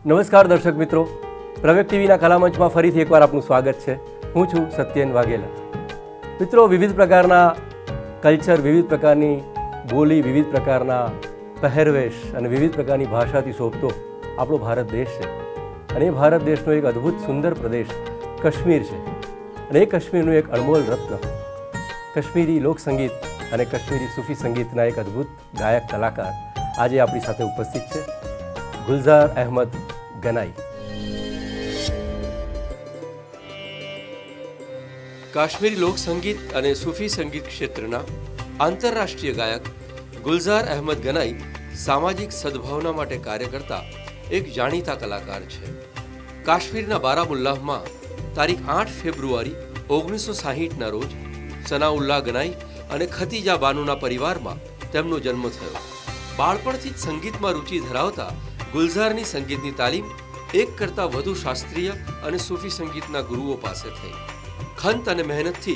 નમસ્કાર દર્શક મિત્રો, પ્રવેગ ટીવીના કલામંચમાં ફરીથી એકવાર આપનું સ્વાગત છે. હું છું સત્યેન વાઘેલા. મિત્રો, વિવિધ પ્રકારના કલ્ચર, વિવિધ પ્રકારની બોલી, વિવિધ પ્રકારના પહેરવેશ અને વિવિધ પ્રકારની ભાષાથી શોભતો આપણો ભારત દેશ છે. અને એ ભારત દેશનો એક અદ્ભુત સુંદર પ્રદેશ કાશ્મીર છે. અને એ કાશ્મીરનું એક અણમોલ રત્ન, કાશ્મીરી લોકસંગીત અને કાશ્મીરી સૂફી સંગીતના એક અદ્ભુત ગાયક કલાકાર આજે આપણી સાથે ઉપસ્થિત છે, ગુલઝાર અહેમદ ગનાઈ. કાશ્મીરી લોકસંગીત અને સૂફી સંગીત ક્ષેત્રના આંતરરાષ્ટ્રીય ગાયક ગુલઝાર અહેમદ ગનાઈ સામાજિક સદભાવના માટે કાર્ય કરતા એક જાણીતા કલાકાર છે. કાશ્મીરના બારામુલ્લાહમાં તારીખ 8 ફેબ્રુઆરી 1960ના રોજ સનાઉલ્લાહ ગનાઈ અને ખતીજા બાનુના પરિવારમાં તેમનો જન્મ થયો. બાળપણથી જ સંગીતમાં રુચિ ધરાવતા ગુલઝારની સંગીતની તાલીમ એક કરતાં વધુ શાસ્ત્રીય અને સૂફી સંગીતના ગુરુઓ પાસે થઈ. ખંત અને મહેનતથી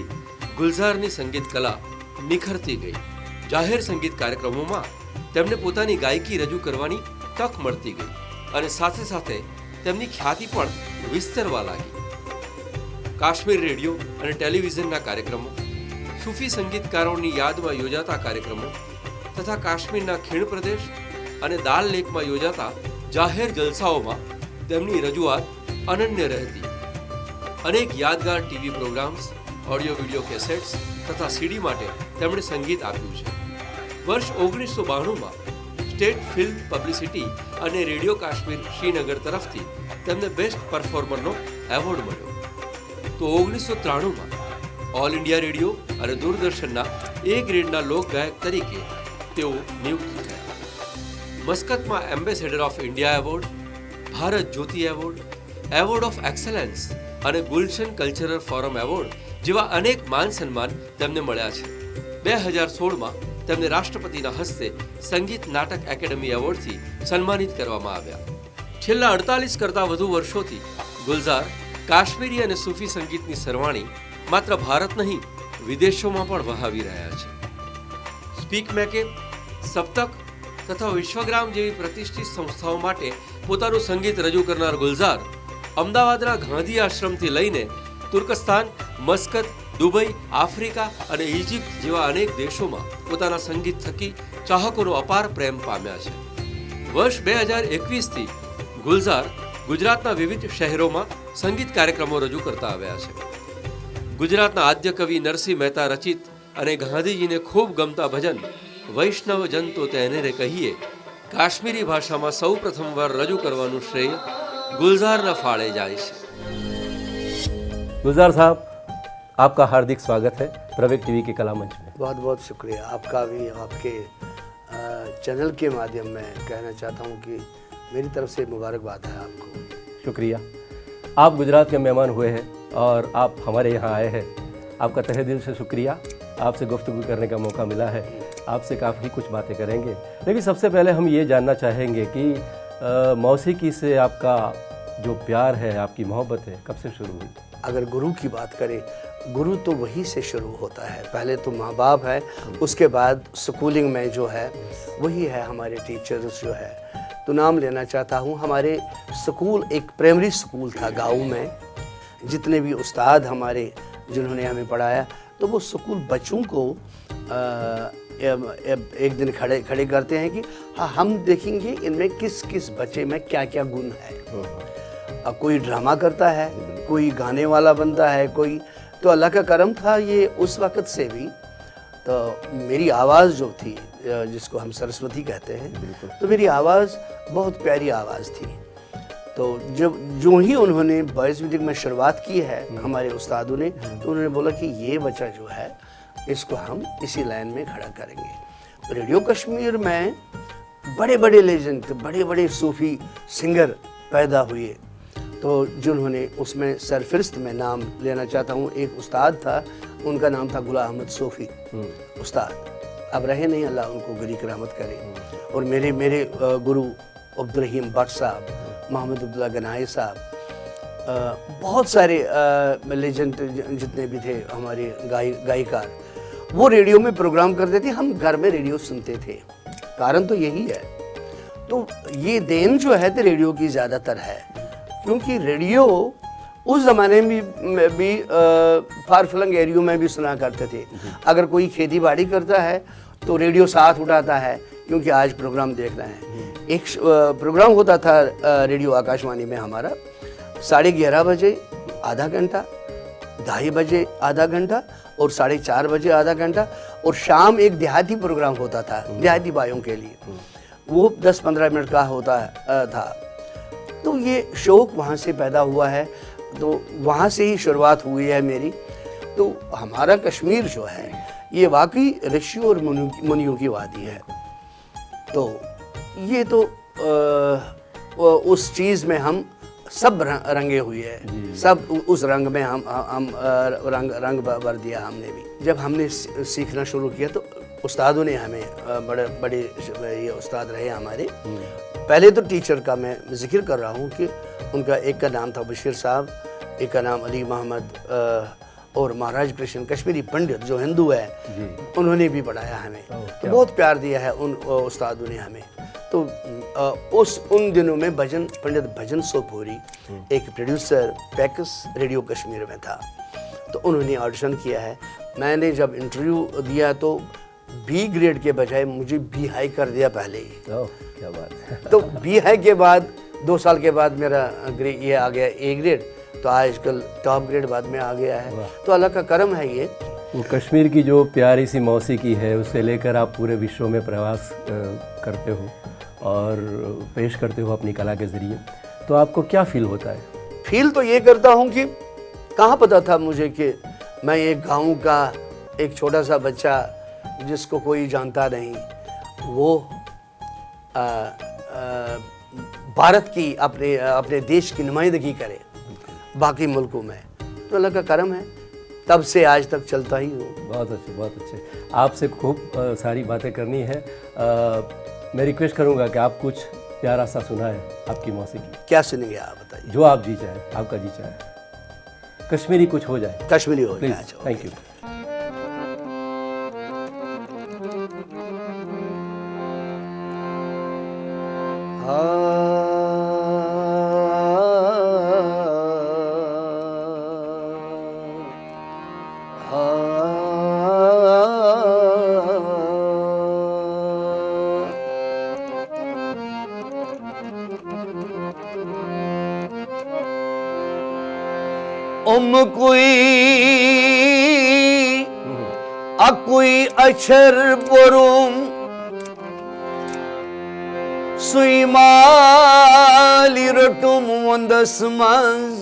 ગુલઝારની સંગીત કલા નિખરતી ગઈ. જાહેર સંગીત કાર્યક્રમોમાં તેમને પોતાની ગાયકી રજૂ કરવાની તક મળતી ગઈ અને સાથે સાથે તેમની ખ્યાતિ પણ વિસ્તરવા લાગી. કાશ્મીર રેડિયો અને ટેલિવિઝનના કાર્યક્રમો, સૂફી સંગીતકારોની યાદમાં યોજાતા કાર્યક્રમો તથા કાશ્મીરના ખીણ પ્રદેશ અને દાલ લેકમાં યોજાતા જાહેર જલસાઓમાં તેમની રજૂઆત અનન્ય રહેતી. અનેક યાદગાર TV programmes, audio video cassettes તથા સીડી માટે તેમણે સંગીત આપ્યું છે. વર્ષ 1992માં સ્ટેટ ફિલ્મ પબ્લિસિટી અને રેડિયો કાશ્મીર શ્રીનગર તરફથી તેમને બેસ્ટ પરફોર્મરનો એવોર્ડ મળ્યો. તો 1993માં ઓલ ઇન્ડિયા રેડિયો અને દૂરદર્શનના એ ગ્રેડના લોકગાયક તરીકે તેઓ નિયુક્ત થયા. મસ્કતમાં ambassador of India award, Bharat Jyoti award, award of excellence અને ગુલશન કલ્ચરલ ફોરમ એવોર્ડ જેવા અનેક માન સન્માન તેમને મળ્યા છે. 2016માં તેમને રાષ્ટ્રપતિના હસ્તે સંગીત નાટક એકેડમી એવોર્ડથી સન્માનિત કરવામાં આવ્યા. છેલ્લા 48 કરતાં વધુ વર્ષોથી ગુલઝાર કાશ્મીરી અને સૂફી સંગીતની સરવાણી માત્ર ભારત નહીં, વિદેશોમાં પણ વહાવી રહ્યા છે. સ્પીક મેકે, સપ્તક તથા વિશ્વગ્રામ જેવી પ્રતિષ્ઠિત સંસ્થાઓ માટે પોતાનું સંગીત રજૂ કરનાર ગુલઝાર અમદાવાદના ગાંધી આશ્રમથી લઈને તુર્કસ્તાન, મસ્કત, દુબઈ, આફ્રિકા અને ઇજિપ્ત જેવા અનેક દેશોમાં પોતાના સંગીત થકી ચાહકોનો અપાર પ્રેમ પામ્યા છે. વર્ષ 2021થી ગુલઝાર ગુજરાતના વિવિધ શહેરોમાં સંગીત કાર્યક્રમો રજૂ કરતા આવ્યા છે. ગુજરાતના આદ્ય કવિ નરસિંહ મહેતા રચિત અને ગાંધીજીને ખૂબ ગમતા ભજન વૈષ્ણવ જન તો તેને રે કહીએ કાશ્મીરી ભાષામાં સૌ પ્રથમવાર રજૂ કરવાનું શ્રેય गुलजार फाड़े जाए છે. गुलजार साहब, आपका हार्दिक स्वागत है प्रवेग टीवी के कला मंच में. बहुत बहुत शुक्रिया आपका भी. आपके चैनल के माध्यम में कहना चाहता हूँ कि मेरी तरफ से मुबारकबाद है आपको. शुक्रिया. आप गुजरात के मेहमान हुए हैं और आप हमारे यहाँ आए हैं. आपका तहे दिल से शुक्रिया. आपसे गुफ्तगू करने का मौका मिला है. आपसे काफ़ी कुछ बातें करेंगे, लेकिन सबसे पहले हम ये जानना चाहेंगे कि मौसीकी से आपका जो प्यार है, आपकी मोहब्बत है, कब से शुरू हुई? अगर गुरु की बात करें, गुरु तो वही से शुरू होता है. पहले तो माँ बाप है, उसके बाद स्कूलिंग में जो है वही है हमारे टीचर्स जो है. तो नाम लेना चाहता हूँ. हमारे स्कूल एक प्राइमरी स्कूल था गाँव में. जितने भी उस्ताद हमारे जिन्होंने हमें पढ़ाया, तो वो स्कूल बच्चों को एक दिन खड़े करते हैं कि हाँ, हम देखेंगे इनमें किस किस बच्चे में क्या क्या गुण है. कोई ड्रामा करता है, कोई गाने वाला बनता है, कोई. तो अल्लाह का करम था ये उस वक़्त से भी. तो मेरी आवाज़ जो थी, जिसको हम सरस्वती कहते हैं, तो मेरी आवाज़ बहुत प्यारी आवाज़ थी. तो जब जो ही उन्होंने बॉयज़ म्यूजिक में शुरुआत की है हमारे उस्तादों ने, तो उन्होंने बोला कि ये बच्चा जो है इसको हम इसी लाइन में खड़ा करेंगे. रेडियो कश्मीर में बड़े बड़े लेजेंड, बड़े बड़े सूफ़ी सिंगर पैदा हुए. तो जिन्होंने उसमें सरफहरिस्त में नाम लेना चाहता हूँ. एक उस्ताद था, उनका नाम था गुलाम अहमद सूफ़ी उस्ताद. अब रहे नहीं, अल्लाह उनको गरीक रहमत करे. और मेरे गुरु अब्दुर्रहीम भट्ट साहब, मोहम्मद अब्दुल्ला गनाई साहब, बहुत सारे लेजेंड जितने भी थे हमारे गायकार, वो रेडियो में प्रोग्राम करते थे. हम घर में रेडियो सुनते थे. कारण तो यही है. तो ये देन जो है तो रेडियो की ज़्यादातर है, क्योंकि रेडियो उस ज़माने में भी फार फ्लंग एरियो में भी सुना करते थे। अगर कोई खेती बाड़ी करता है तो रेडियो साथ उठाता है, क्योंकि आज प्रोग्राम देख रहे हैं। एक प्रोग्राम होता था रेडियो आकाशवाणी में हमारा, 11:30 बजे आधा घंटा, 2:30 बजे आधा घंटा और 4:30 बजे आधा घंटा, और शाम एक देहाती प्रोग्राम होता था देहाती भाइयों के लिए, वो 10-15 मिनट का होता था। तो ये शौक़ वहाँ से पैदा हुआ है, तो वहाँ से ही शुरुआत हुई है मेरी। तो हमारा कश्मीर जो है ये वाकई ऋषियों और मुनियों की वादी है। तो ये तो उस चीज़ में हम सब रंगे हुए हैं, सब उस रंग में हम रंग भर दिया हमने भी। जब हमने सीखना शुरू किया तो उस्तादों ने हमें बड़े ये उस्ताद रहे हमारे। पहले तो टीचर का मैं जिक्र कर रहा हूँ कि उनका एक का नाम था बशीर साहब, एक का नाम अली मोहम्मद, और महाराज कृष्ण कश्मीरी पंडित जो हिंदू है, उन्होंने भी पढ़ाया हमें। तो बहुत प्यार दिया है उन उस्तादों ने हमें। तो उन दिनों में पंडित भजन सोपुरी एक प्रोड्यूसर पैकस रेडियो कश्मीर में था, तो उन्होंने ऑडिशन किया है। मैंने जब इंटरव्यू दिया तो बी ग्रेड के बजाय मुझे बी हाई कर दिया पहले ही। क्या बात है। तो बी हाई के बाद 2 साल के बाद मेरा ये आ गया ए ग्रेड, तो आजकल टॉप ग्रेड बाद में आ गया है। तो अल्लाह का करम है ये। वो कश्मीर की जो प्यारी सी मौसीकी है उसे लेकर आप पूरे विश्व में प्रवास करते हो और पेश करते हो अपनी कला के ज़रिए, तो आपको क्या फील होता है? फील तो ये करता हूँ कि कहाँ पता था मुझे कि मैं एक गाँव का एक छोटा सा बच्चा जिसको कोई जानता नहीं, वो भारत की अपने देश की नुमाइंदगी करे बाकी मुल्कों में। तो अल्लाह का करम है, तब से आज तक चलता ही हूँ। बहुत अच्छे, बहुत अच्छे। आपसे खूब सारी बातें करनी है। मैं रिक्वेस्ट करूँगा कि आप कुछ प्यारा सा सुनाएं आपकी मौसीकी। क्या सुनेंगे आप बताइए? जो आप जी चाहे, आपका जी चाहे, कश्मीरी कुछ हो जाए। कश्मीरी हो प्लीज। जाए। Thank you. कोई अक्षर बोरूम सुईमाली रटुम वंदस मंज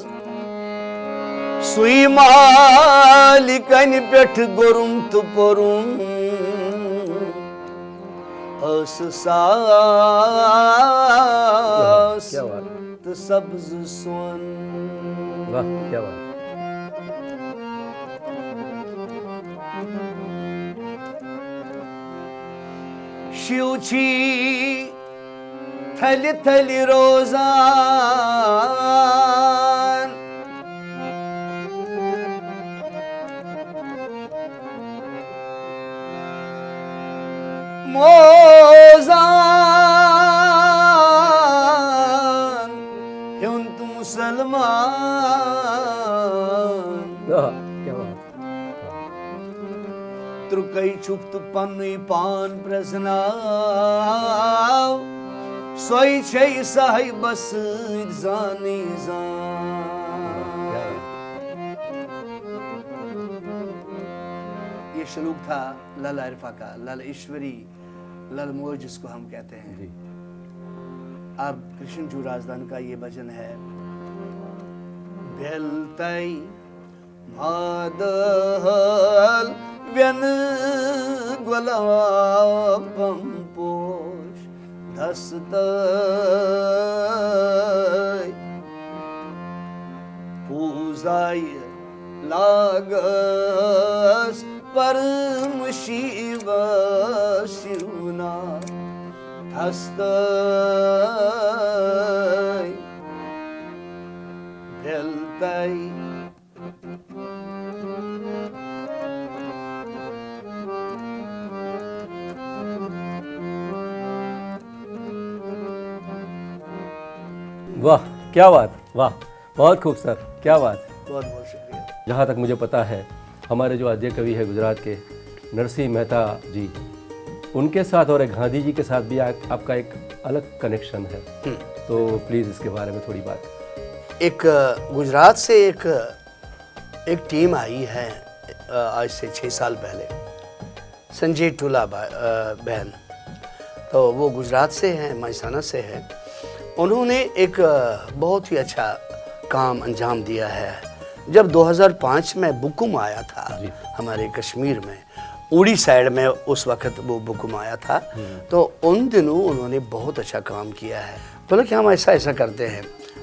सुईमाली कन पेठ गोरुम तो पोरुम अस सास क्या बात, तो सब्ज सोन। वाह क्या बात। शिवची थली थली रोजान मोजान हिंद मुसलमान क्या बात। त्रुकई छुप्त पन्नुई पान प्रसनाव सोई छे सहाय बस जानी जान। ये श्लोक था लाला इरफा का, लाला ईश्वरी, लाल मोह जिसको हम कहते हैं। जी। अब कृष्ण जू राजदान का ये भजन है। बेलतई मादहल व्यन गुलाबम पोष धस्तय पूजाय लागस परम शिव शिवना धस्तय भेलतय वाह, क्या बात, वाह, बहुत खूब सर, क्या बात। बहुत बहुत शुक्रिया। जहाँ तक मुझे पता है, हमारे जो आद्य कवि है गुजरात के नरसिंह मेहता जी, उनके साथ और एक गांधी जी के साथ भी आपका एक अलग कनेक्शन है, तो प्लीज़ इसके बारे में थोड़ी बात। एक गुजरात से एक टीम आई है आज से 6 साल पहले, संजय टूला बहन, तो वो गुजरात से हैं, महसाना से है। उन्होंने एक बहुत ही अच्छा काम अंजाम दिया है। जब 2005 में भूकंप आया था हमारे कश्मीर में, उड़ी साइड में उस वक्त वो भूकंप आया था, तो उन दिनों उन्होंने बहुत अच्छा काम किया है। बोला कि हम ऐसा करते हैं,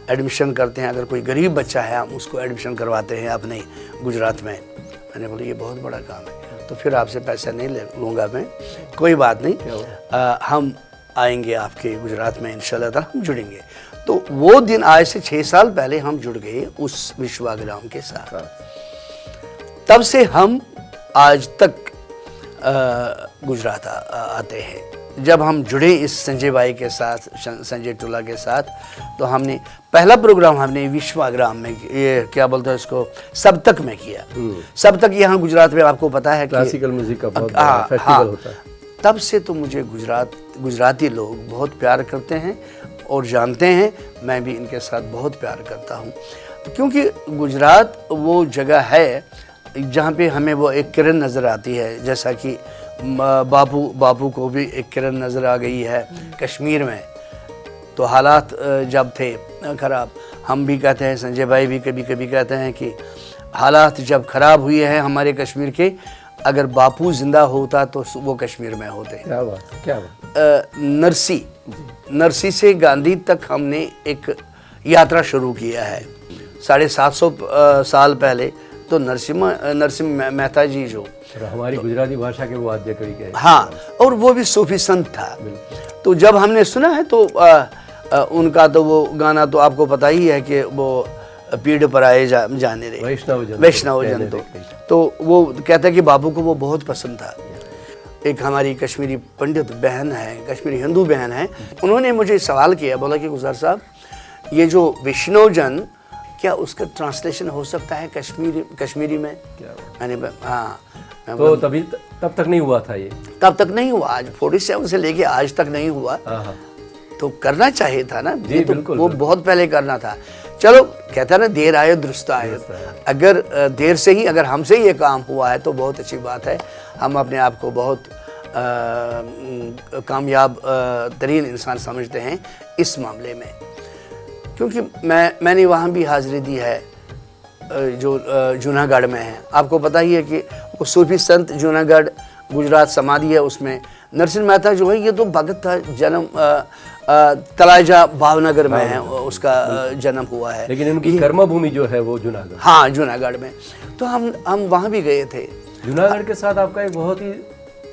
एडमिशन करते हैं, अगर कोई गरीब बच्चा है हम उसको एडमिशन करवाते हैं अपने गुजरात में। मैंने बोला ये बहुत बड़ा काम है, तो फिर आपसे पैसा नहीं लूँगा मैं, कोई बात नहीं, हम आएंगे आपके गुजरात में इंशाल्लाह ताला, हम जुड़ेंगे। तो वो दिन आज से 6 साल पहले हम जुड़ गए उस विश्वाग्राम के साथ। तब से हम आज तक गुजरात आते हैं। जब हम जुड़े इस संजय भाई के साथ, संजय टोला के साथ, तो हमने पहला प्रोग्राम हमने विश्वाग्राम में, ये क्या बोलते हैं इसको, सप्तक में किया। सप्तक यहाँ गुजरात में आपको पता है क्लासिकल म्यूजिक का बहुत बड़ा फेस्टिवल होता है। तब से तो मुझे गुजराती लोग बहुत प्यार करते हैं और जानते हैं, मैं भी इनके साथ बहुत प्यार करता हूँ, क्योंकि गुजरात वो जगह है जहाँ पे हमें वो एक किरण नज़र आती है, जैसा कि बापू को भी एक किरण नज़र आ गई है कश्मीर में। तो हालात जब थे ख़राब, हम भी कहते हैं, संजय भाई भी कभी कभी कहते हैं कि हालात जब ख़राब हुए हैं हमारे कश्मीर के, अगर बापू जिंदा होता तो वो कश्मीर में होते। क्या बात, क्या बात। नरसी से गांधी तक हमने एक यात्रा शुरू किया है 750 साल पहले। तो नरसिंह मेहता जी जो हमारी गुजराती भाषा के वो आद्य कवि के, हाँ, और वो भी सूफी संत था। तो जब हमने सुना है तो उनका तो वो गाना तो आपको पता ही है कि वो पीढ़ पर आए जाने रे, वैष्णव जन। तो वो कहता है कि बाबू को वो बहुत पसंद था। एक हमारी कश्मीरी पंडित बहन है, कश्मीरी हिंदू बहन है, उन्होंने मुझे सवाल किया, बोला कि गुजर साहब, ये जो वैष्णव जन, क्या उसका ट्रांसलेशन हो सकता है कश्मीरी में? मैंने हाँ, तो तब तक नहीं हुआ था ये, तब तक नहीं हुआ, आज 47 से लेके आज तक नहीं हुआ। तो करना चाहिए था ना, ये तो वो बहुत पहले करना था। चलो, कहता है ना, देर आए दुरुस्त आए। अगर देर से ही, अगर हमसे ही ये काम हुआ है तो बहुत अच्छी बात है। हम अपने आप को बहुत कामयाब तरीन इंसान समझते हैं इस मामले में, क्योंकि मैंने वहाँ भी हाजिरी दी है जो जूनागढ़ में है। आपको पता ही है कि वो सूफी संत जूनागढ़ गुजरात समाधि है, उसमें नरसिंह मेहता जो है, ये तो भगत था, जन्म तलाजा भावनगर में है, उसका जन्म हुआ है, लेकिन उनकी कर्मभूमि जो है वो जूनागढ़। हाँ, जूनागढ़ में। तो हम वहाँ भी गए थे। जूनागढ़ के साथ आपका एक बहुत ही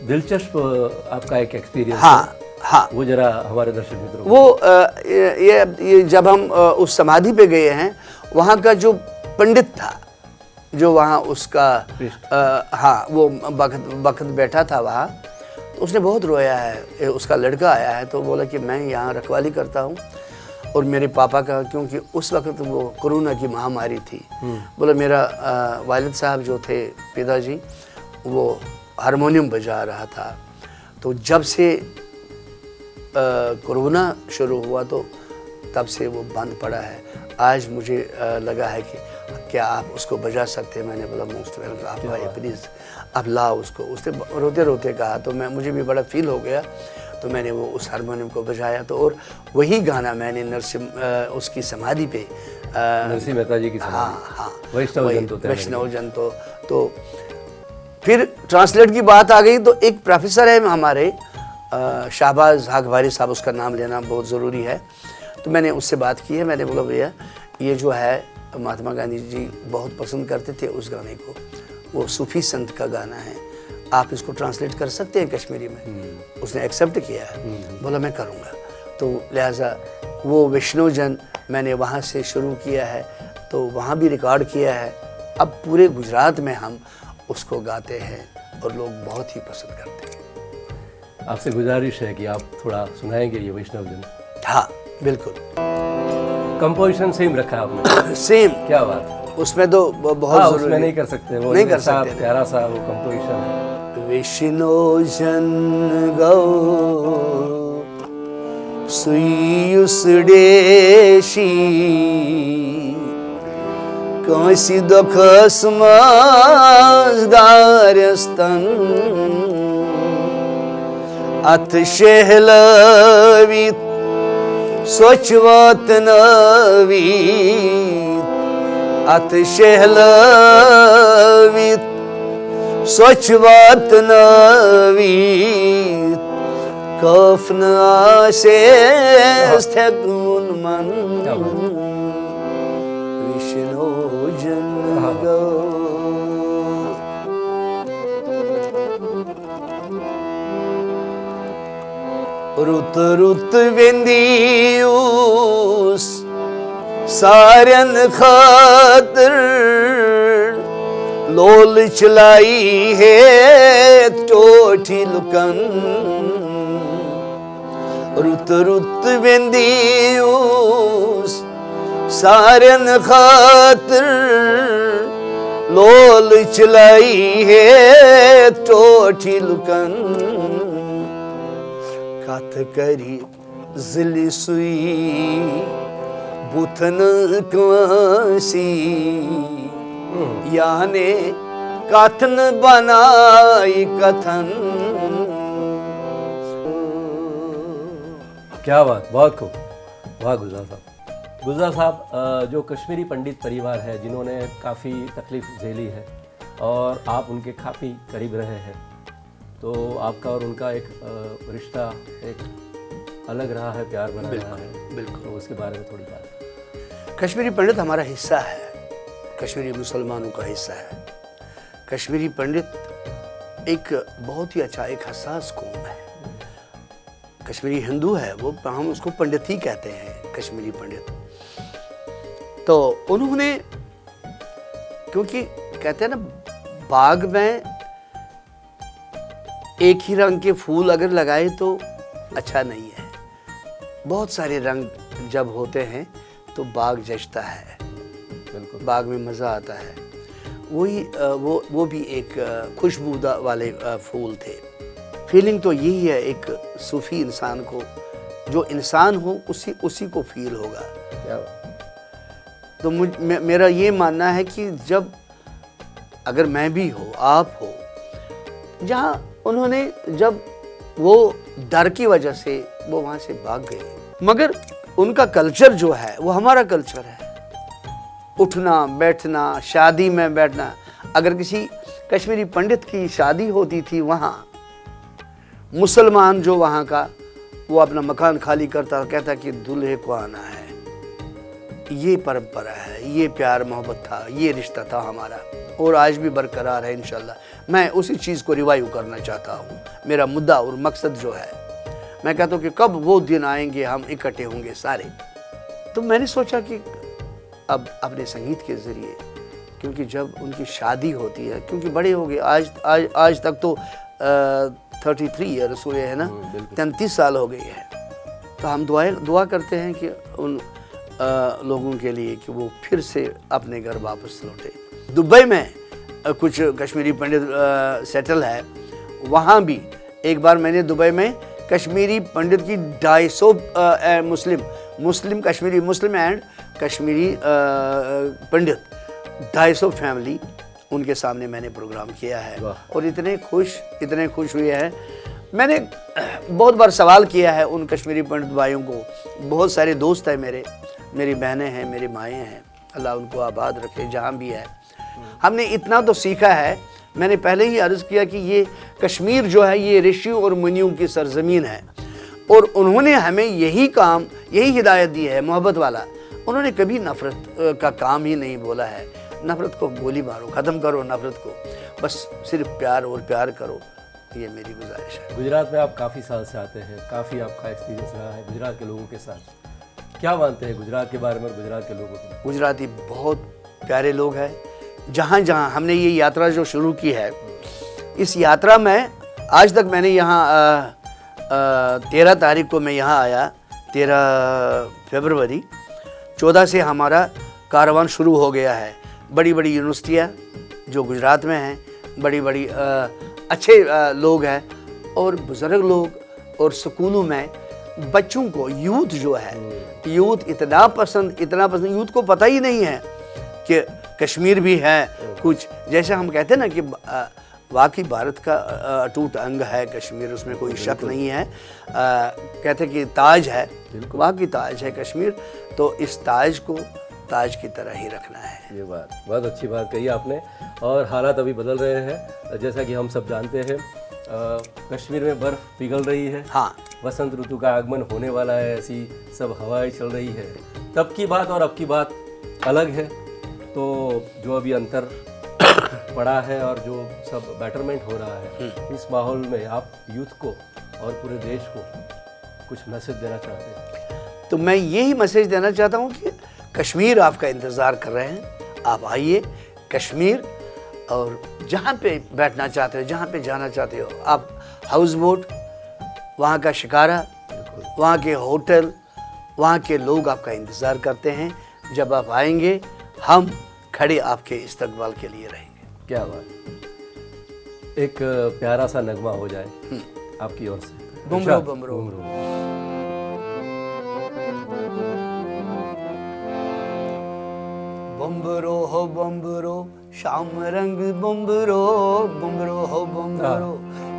दिलचस्प आपका एक एक्सपीरियंस। हाँ, वो जरा हमारे दर्शक मित्रों वो ये जब हम उस समाधि पे गए हैं, वहाँ का जो पंडित था, जो वहाँ उसका हाँ, वो बखत बैठा था वहाँ, तो उसने बहुत रोया है। उसका लड़का आया है तो बोला कि मैं यहाँ रखवाली करता हूँ, और मेरे पापा का, क्योंकि उस वक्त वो कोरोना की महामारी थी, बोला मेरा वालिद साहब जो थे, पिताजी, वो हारमोनियम बजा रहा था। तो जब से कोरोना शुरू हुआ तो तब से वो बंद पड़ा है। आज मुझे लगा है कि क्या आप उसको बजा सकते हैं? मैंने बोला मोस्ट वेलकम, आप भाई प्लीज़ आप लाओ उसको। उसने रोते रोते कहा, तो मुझे भी बड़ा फील हो गया, तो मैंने वो उस हारमोनियम को बजाया। तो और वही गाना मैंने उसकी समाधि पे, नरसिंह मेहता जी की समाधि, हाँ, वैष्णव जन तो फिर ट्रांसलेट की बात आ गई। तो एक प्रोफेसर है हमारे, शाहबाज हाकवारी साहब, उसका नाम लेना बहुत ज़रूरी है। तो मैंने उससे बात की है, मैंने बोला भैया ये जो है महात्मा गांधी जी बहुत पसंद करते थे उस गाने को, वो सूफी संत का गाना है, आप इसको ट्रांसलेट कर सकते हैं कश्मीरी में? उसने एक्सेप्ट किया है, बोला मैं करूँगा। तो लिहाजा वो वैष्णव जन मैंने वहाँ से शुरू किया है, तो वहाँ भी रिकॉर्ड किया है। अब पूरे गुजरात में हम उसको गाते हैं और लोग बहुत ही पसंद करते हैं। आपसे गुजारिश है कि आप थोड़ा सुनाएंगे ये वैष्णव जन। हाँ, बिल्कुल। कंपोजिशन सेम रखा है आपने, सेम। क्या बात है। उसमें तो बहुत हाँ, जरूरी उसमें नहीं कर सकते, वो नहीं कर ऐसा सकते। प्यारा सा वो कंपोजिशन है। विष्णु जन गौ सुयुस डेशी कांसी दुखस माजगारस्तन अथ शहलवित स्वच्छवत नवीत अथ शहलवित स्वच्छवत नवीत कफन आसे स्थगुन मन विष्णु जन गौ। रुत रुत वेंदियूस सारन खातर लोल चलाई है टोठी लुकन रुत रुत वेंदियूस सारन खातर लोल चलाई है टोठी लुकन कथ करी जिली सुई बुथन क्वासी याने कथन बनाई कथन। क्या बात, बहुत खूब, वाह गुलजार साहब। गुलजार साहब, जो कश्मीरी पंडित परिवार है जिन्होंने काफ़ी तकलीफ झेली है और आप उनके काफ़ी करीब रहे हैं, तो आपका और उनका एक रिश्ता एक अलग रहा है, प्यार बना रहा है। बिल्कुल। तो उसके बारे में थोड़ी बात। कश्मीरी पंडित हमारा हिस्सा है, कश्मीरी मुसलमानों का हिस्सा है। कश्मीरी पंडित एक बहुत ही अच्छा, एक हसास कौम है। कश्मीरी हिंदू है वो, हम उसको पंडित ही कहते हैं, कश्मीरी पंडित। तो उन्होंने, क्योंकि कहते हैं ना बाग में एक ही रंग के फूल अगर लगाए तो अच्छा नहीं है, बहुत सारे रंग जब होते हैं तो बाग जचता है, बिल्कुल बाग में मज़ा आता है। वही वो भी एक खुशबूदा वाले फूल थे। फीलिंग तो यही है एक सूफी इंसान को, जो इंसान हो उसी को फील होगा। क्या तो मेरा ये मानना है कि जब अगर मैं भी हो, आप हो, जहाँ उन्होंने जब वो डर की वजह से वो वहाँ से भाग गए, मगर उनका कल्चर जो है वो हमारा कल्चर है। उठना बैठना, शादी में बैठना। अगर किसी कश्मीरी पंडित की शादी होती थी वहाँ, मुसलमान जो वहाँ का, वो अपना मकान खाली करता, कहता कि दूल्हे को आना है। ये परंपरा है, ये प्यार मोहब्बत था, ये रिश्ता था हमारा, और आज भी बरकरार है इंशाल्लाह। मैं उसी चीज़ को रिवाइव करना चाहता हूँ। मेरा मुद्दा और मकसद जो है, मैं कहता हूँ कि कब वो दिन आएंगे हम इकट्ठे होंगे सारे। तो मैंने सोचा कि अब अपने संगीत के ज़रिए, क्योंकि जब उनकी शादी होती है, क्योंकि बड़े हो गए, आज तक तो 33 ईयर्स हुए हैं ना, 33 साल हो गए हैं। तो हम दुआ करते हैं कि उन लोगों के लिए कि वो फिर से अपने घर वापस लौटे। दुबई में कुछ कश्मीरी पंडित सेटल है, वहाँ भी एक बार मैंने दुबई में कश्मीरी पंडित की 250 मुस्लिम कश्मीरी मुस्लिम एंड कश्मीरी पंडित 250 फैमिली, उनके सामने मैंने प्रोग्राम किया है। और इतने खुश हुए हैं। मैंने बहुत बार सवाल किया है उन कश्मीरी पंडित भाइयों को। बहुत सारे दोस्त हैं मेरी बहनें हैं, मेरी माएँ हैं, अल्लाह उनको आबाद रखे जहाँ भी है। हमने इतना तो सीखा है, मैंने पहले ही अर्ज़ किया कि ये कश्मीर जो है ये ऋषियों और मुनियों की सरजमीन है, और उन्होंने हमें यही हिदायत दी है, मोहब्बत वाला। उन्होंने कभी नफ़रत का काम ही नहीं बोला है। नफ़रत को गोली मारो, ख़त्म करो नफ़रत को, बस सिर्फ प्यार और प्यार करो, ये मेरी गुजारिश है। गुजरात में आप काफ़ी साल से आते हैं, काफ़ी आपका एक्सपीरियंस रहा है गुजरात के लोगों के साथ। क्या मानते हैं गुजरात के बारे में और गुजरात के लोगों के? गुजराती बहुत प्यारे लोग हैं। जहाँ जहाँ हमने ये यात्रा जो शुरू की है, इस यात्रा में आज तक मैंने यहाँ 13 तारीख को मैं यहाँ आया, 13 फरवरी। 14 से हमारा कारवान शुरू हो गया है। बड़ी बड़ी यूनिवर्सिटियाँ जो गुजरात में हैं, बड़ी बड़ी अच्छे लोग हैं और बुज़ुर्ग लोग, और स्कूलों में बच्चों को, यूथ जो है, यूथ इतना पसंद, यूथ को पता ही नहीं है कि कश्मीर भी है कुछ। जैसे हम कहते हैं ना कि वाकई भारत का अटूट अंग है कश्मीर, उसमें कोई शक नहीं है। कहते हैं कि ताज है, वाकई ताज है कश्मीर, तो इस ताज को ताज की तरह ही रखना है। ये बात बहुत अच्छी बात कही आपने। और हालात अभी बदल रहे हैं, जैसा कि हम सब जानते हैं कश्मीर में बर्फ़ पिघल रही है। हाँ, वसंत ऋतु का आगमन होने वाला है, ऐसी सब हवाएं चल रही है। तब की बात और अब की बात अलग है। तो जो अभी अंतर पड़ा है और जो सब बेटरमेंट हो रहा है, इस माहौल में आप यूथ को और पूरे देश को कुछ मैसेज देना चाहते हैं? तो मैं यही मैसेज देना चाहता हूँ कि कश्मीर आपका इंतज़ार कर रहे हैं। आप आइए कश्मीर, और जहाँ पे बैठना चाहते हो, जहाँ पे जाना चाहते हो आप, हाउस बोट, वहाँ का शिकारा, वहाँ के होटल, वहाँ के लोग आपका इंतज़ार करते हैं। जब आप आएंगे हम खड़े आपके इस्तकबाल के लिए रहेंगे। क्या बात। एक प्यारा सा नगमा हो जाए आपकी ओर से। बुमरो बुमरो। बुमरो हो बुमरो, शाम रंग बुमरो, बुमरो हो बुमरो,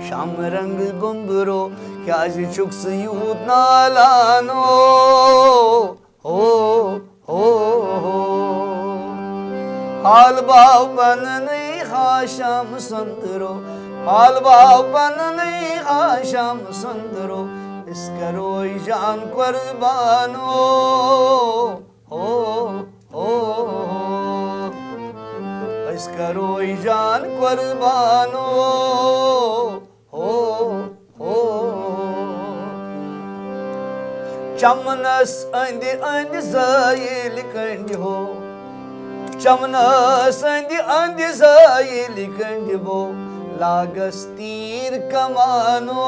शाम रंग बुमरो, क्या जी चुक्स यूत नालानो हो हाल बाव बन नहीं हाशम सुंदरो, हाल बाव बन नहीं हाशम सुंदरो, इस करो जान कुर्बानो हो इस करो जान कुर्बानो हो चमनस अंद अंद ज़ाइल कंड हो, चमनस अंद ज़ाइल कंड वो, लागस तीर कमानो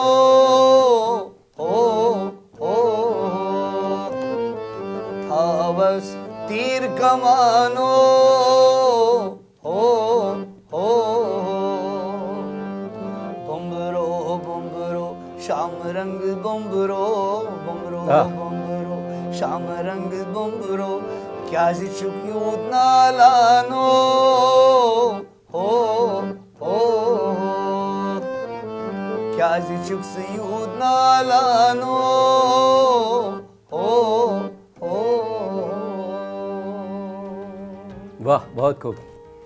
हो थावस तीर कमानो हो बुमरो बुमरो, शाम रंग बुमरो, बुमरो बुमरो, शाम रंग बुमरो, क्या जी चुक्यूत नालानो हो क्या जी चुक्स यूत नालानो हो वाह, बहुत खूब,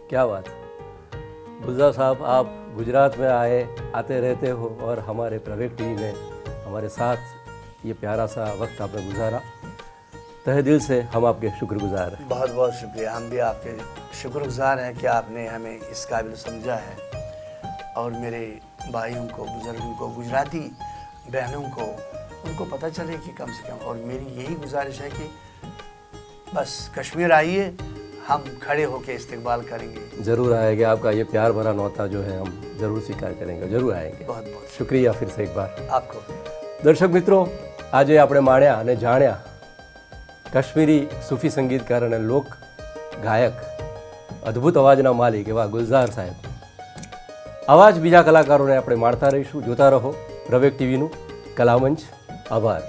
क्या बात। गुलजार साहब, आप गुजरात में आते रहते हो और हमारे प्राइवेट टीवी में हमारे साथ ये प्यारा सा वक्त आपने गुजारा। तहे दिल से हम आपके शुक्रगुजार हैं। बहुत बहुत शुक्रिया। हम भी आपके शुक्रगुजार हैं कि आपने हमें इस काबिल समझा है, और मेरे भाइयों को, बुजुर्गों को, गुजराती बहनों को, उनको पता चले कि कम से कम। और मेरी यही गुजारिश है कि बस कश्मीर आइए, हम खड़े होकर इस्तकबाल करेंगे। ज़रूर आएंगे। आपका ये प्यार भरा नौता जो है हम ज़रूर स्वीकार करेंगे, ज़रूर आएंगे। बहुत बहुत शुक्रिया फिर से एक बार आपको। दर्शक मित्रों, આજે આપણે માણ્યા અને જાણ્યા કાશ્મીરી સૂફી સંગીતકાર અને લોક ગાયક, અદ્ભુત અવાજના માલિક એવા ગુલઝાર સાહેબ। આવા જ બીજા કલાકારોને આપણે માણતા રહીશું। જોતા રહો પ્રવેગ ટીવીનું કલામંચ। આભાર।